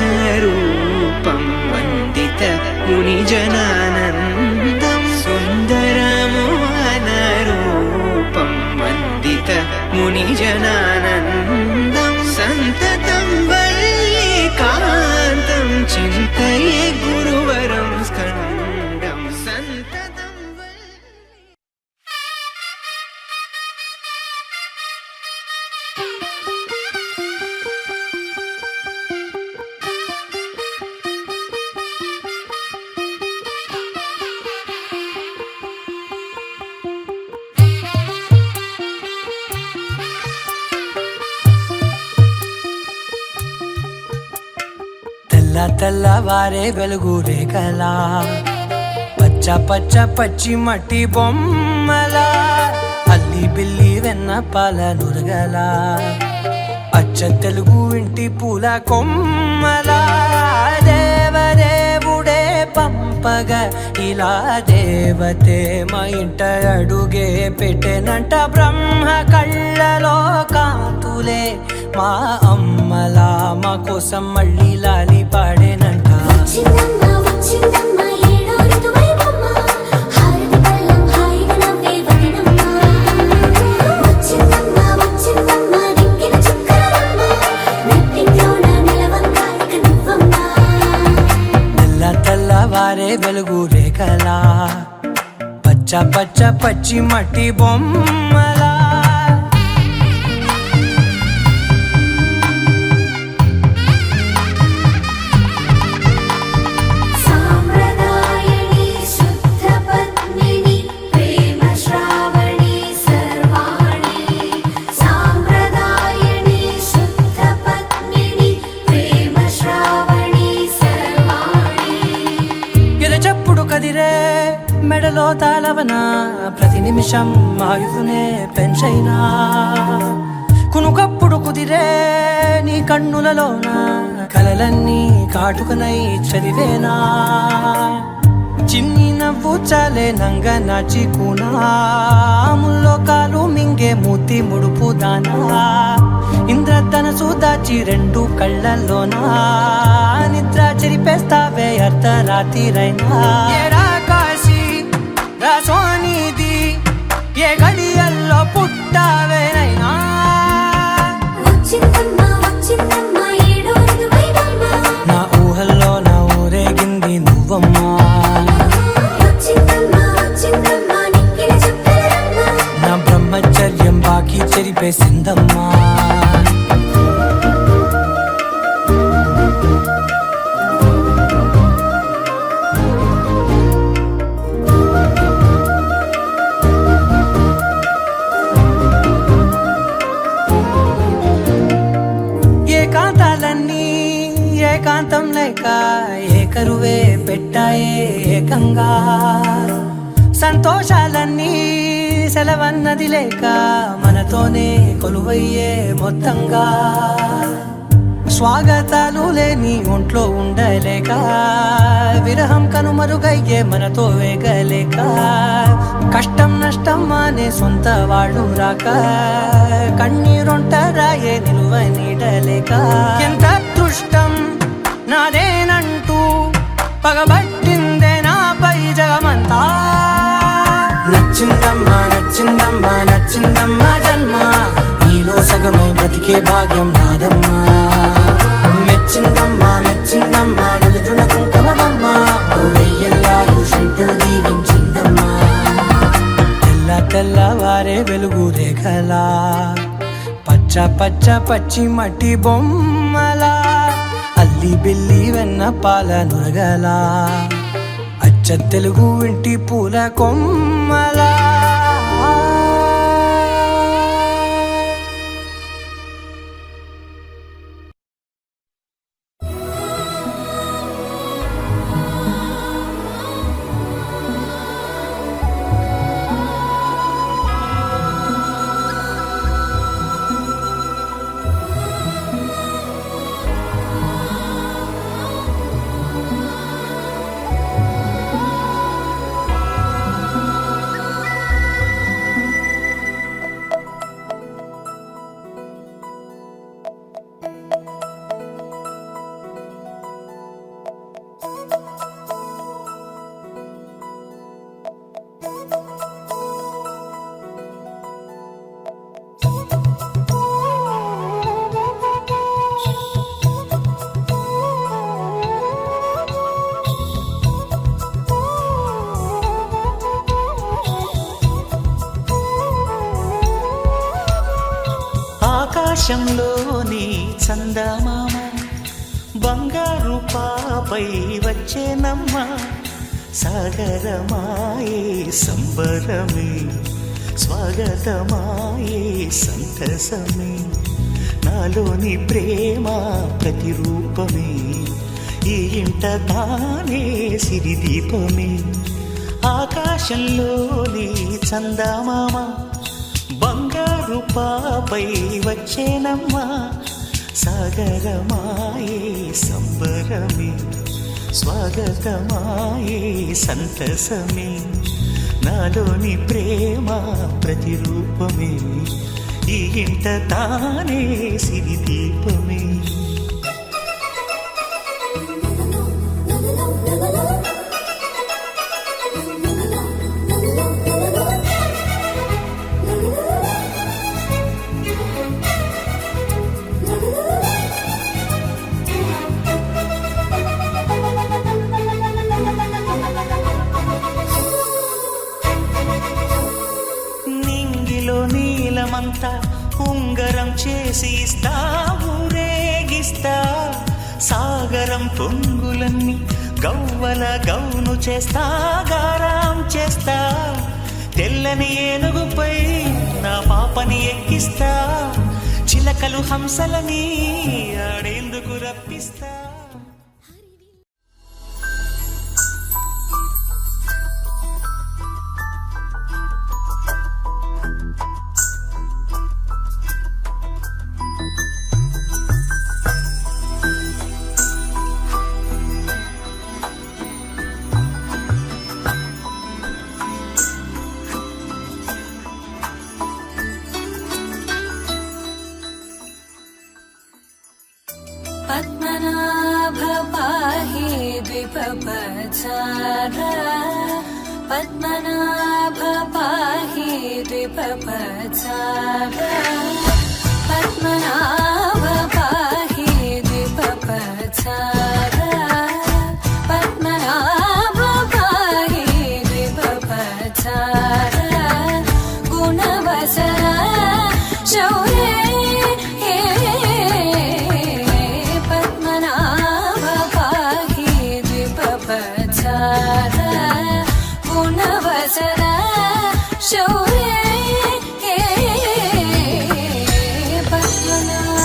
सुन्दरमोहनरूपं वन्दित मुनिजनानन्दं सुन्दरमोहनरूपं वन्दित मुनिजनानन्दं सन्ततं वल्लीकान्तं चिन्तये गुरुवरं स्कन्दं सन्ततं తెల్లవారే వెలుగు రేఖలా పచ్చ పచ్చ పచ్చి మట్టి బొమ్మలా అల్లి బిల్లి వెన్న పాల నురగలా అచ్చ తెలుగు ఇంటి పూల కొమ్మలా దేవదేవుడే పంపగా ఇలా దేవతే మా ఇంట అడుగే పెట్టెనంట బ్రహ్మ కళ్ళలో కాంతులే మా అమ్మలా మా కోసం మళ్ళీ లాలి పాడేనంట తెల్లవారే వెలుగు రేఖలా పచ్చ పచ్చ పచ్చి మట్టి బొమ్మలా కదిరే మెడలో తాళవన ప్రతి నిమిషం ఆయుధునే పెంచైనా కునుకప్పుడు కుదిరే నీ కన్నులలోన కలలన్నీ కాటుకనై చదివేనా చిన్ని నవ్వు చాలే నంగ నాచి కూనాముల్లో కాలు మింగే మూతి ముడుపు దానా ఇంద్రధనసు దాచి రెండు కళ్ళల్లోనా నిద్ర చెరిపేస్తావే అర్ధరాత్రిరైనా కాశీ రాసోనిది ఏ గడియల్లో పుట్టావేనైనా నా ఊహల్లో నా ఊరేగింది నువ్వమ్మా నా బ్రహ్మచర్యం బాకీ చెరిపేసిందమ్మా ఏకాంతం లేక ఏకరువే పెట్టాయే ఏకంగా సంతోషాలన్నీ సెలవన్నది లేక మనతోనే కొలువయ్యే మొత్తంగా స్వాగతాలు లేని ఒంట్లో ఉండలేక విరహం కనుమరుగయ్యే మనతో వేగలేక కష్టం నష్టం అనే సొంత వాళ్ళు రాక కన్నీరొంటరాయే నిలువ నీడలేక ఎంత అదృష్టం నాదేనంటూ పగబట్టిందే నాపై జగమంతా నచ్చిందమ్మా నచ్చిందమ్మా నచ్చిందమ్మా జన్మ నీలో సగమై బ్రతికే భాగ్యం నాదమ్మా మెచ్చిందమ్మా మెచ్చిందమ్మా నుదుటిన కుంకుమమ్మా వెయ్యల్లాలు శంకరు దీవించిందమ్మా తెల్ల తెల్లవారే వెలుగు రేఖలా పచ్చ పచ్చ పచ్చి మట్టి బొమ్మలా అల్లి బిల్లి వెన్న పాల నురగలా అచ్చ తెలుగు ఇంటి పూల కొమ్మలా ఆకాశంలోని చందమామ బంగారు పాపై వచ్చేనమ్మ సాగరమాయే సంబరమే స్వాగతమాయే సంతసమే నాలోని ప్రేమ ప్రతిరూపమే ఈ ఇంట తానే సిరిదీపమే ఆకాశంలోని చందమామ బంగారు పాపై వచ్చేనమ్మా సాగరమాయే సంబరమే స్వాగతమాయే సంతసమే నాలోని ప్రేమ ప్రతిరూపమే ఈ ఇంట తానే సిరిదీపమే నీలమంతా ఉంగరం చేసి ఇస్తా ఊరేగిస్తా సాగరం పొంగులన్నీ గవ్వల గౌను చేస్తా గారాం చేస్తా తెల్లని ఏనుగుపై నా పాపని ఎక్కిస్తా చిలకలు హంసలని ఆడేందుకు రప్పిస్తా पद्मनाभ पाहि द्विपपचार पद्मनाभ पाहि द्विपपचार पद्मनाभ पाहि द्विपपचार पद्मनाभ पाहि द्विपपचार गुणवसर शौर्ये गुणवसर शौर्ये पद्मनाभ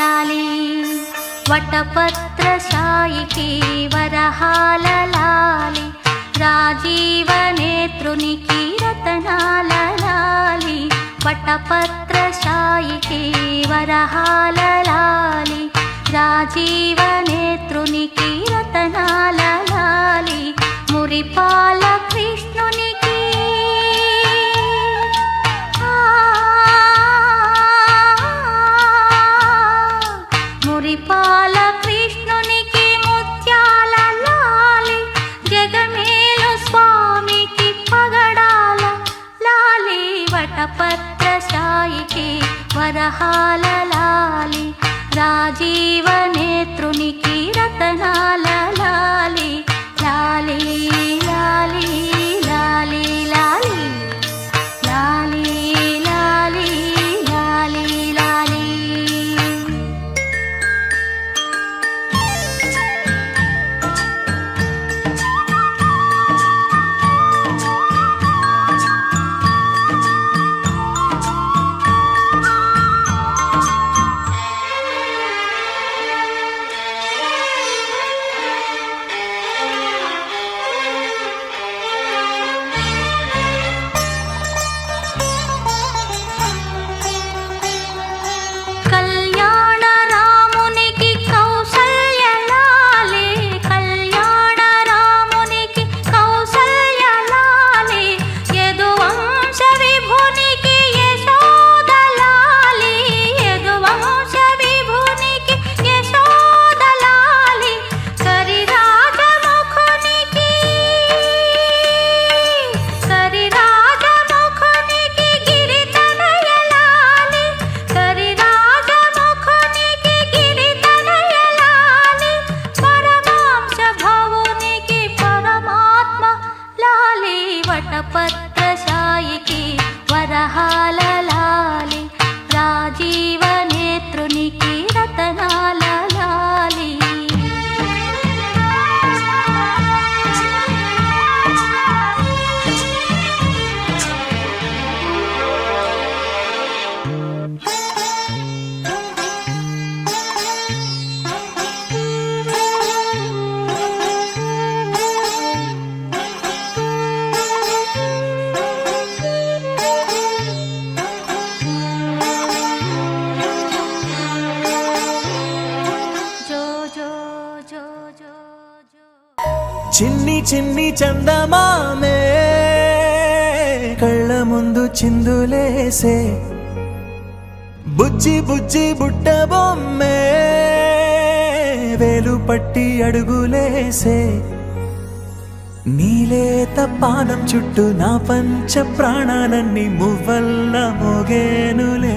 లాలి వటపత్రశాయికి వరహాల లాలి రాజీవ నేత్రునికి రతనాల లాలి వటపత్రశాయికి వరహాల లాలి రాజీవ నేత్రునికి రతనాల లాలి మురిపాల కృష్ణునికి మురిపాల కృష్ణునికి ముత్యాల లాలి జగమేలు స్వామికి పగడాల లాలి వటపత్రశాయికి వరహాల లాలి రాజీవ నేత్రునికి రతనాల లాలి లాలి లాలి లాలి లాలి లాలి లాలి లాలి లాలి కళ్యాణ రామునికి కౌసల్య లాలి కళ్యాణ రామునికి కౌసల్య లాలి యదువంశ విభునికి యశోద లాలి యదువంశ విభునికి యశోద లాలి కరిరాజముఖునికి గిరితనయ లాలి కరిరాజముఖునికి గిరితనయ లాలి పరమాంశ భవునికి పరమాత్మ లాలి వటపత్రశాయికి వరహాల లాలి రాజీవ నేత్రునికి రతనాల లాలి జో జో జో జో జో చిన్ని చిన్ని చందమామే కళ్ళ ముందు చిందులేసే బుజ్జి బుజ్జి బుట్ట బొమ్మే వేలు పట్టి అడుగులేసే నీలేత పానం చుట్టూ నా పంచ ప్రాణాలన్నీ మువ్వల్ల మోగేనులే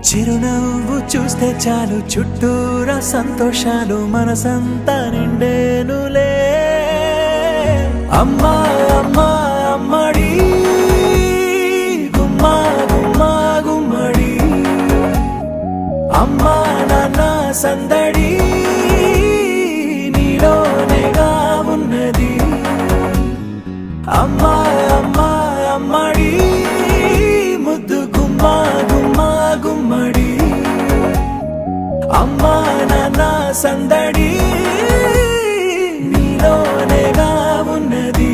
చిరునవ్వు చూస్తే చాలు చుట్టూరా సంతోషాలు మనసంతా నిండేనులే అమ్మా అమ్మా అమ్మడి గుమ్మా గుమ్మా గుమ్మడి అమ్మా నాన్న సందడి నీలోనేగా ఉన్నది అమ్మా అమ్మా అమ్మడి ముద్దు గుమ్మా గుమ్మా గుమ్మడి అమ్మా నాన్న సందడి నీలోనేగా ఉన్నది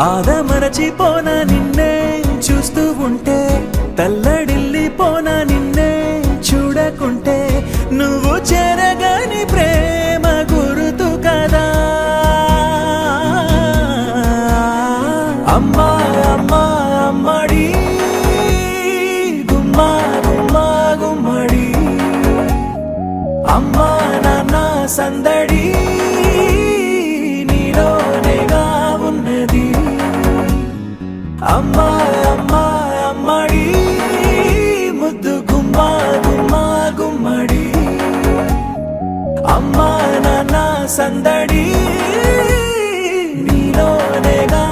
ఆదమరచిపోనా నిన్నే చూస్తూ ఉంటే, తల్లడిల్లిపోనా నిన్నే చూడకుంటే, నువ్వు చెరగని ప్రేమ గురుతు కదా. అమ్మా అమ్మా అమ్మడి గుమ్మా గుమ్మా గుమ్మడి, అమ్మా నాన్న సందడి నీలోనేగా ఉన్నది. అమ్మా అమ్మా అమ్మడి ముద్దు గుమ్మా గుమ్మా గుమ్మడి, అమ్మా నాన్న సందడి నీలోనేగా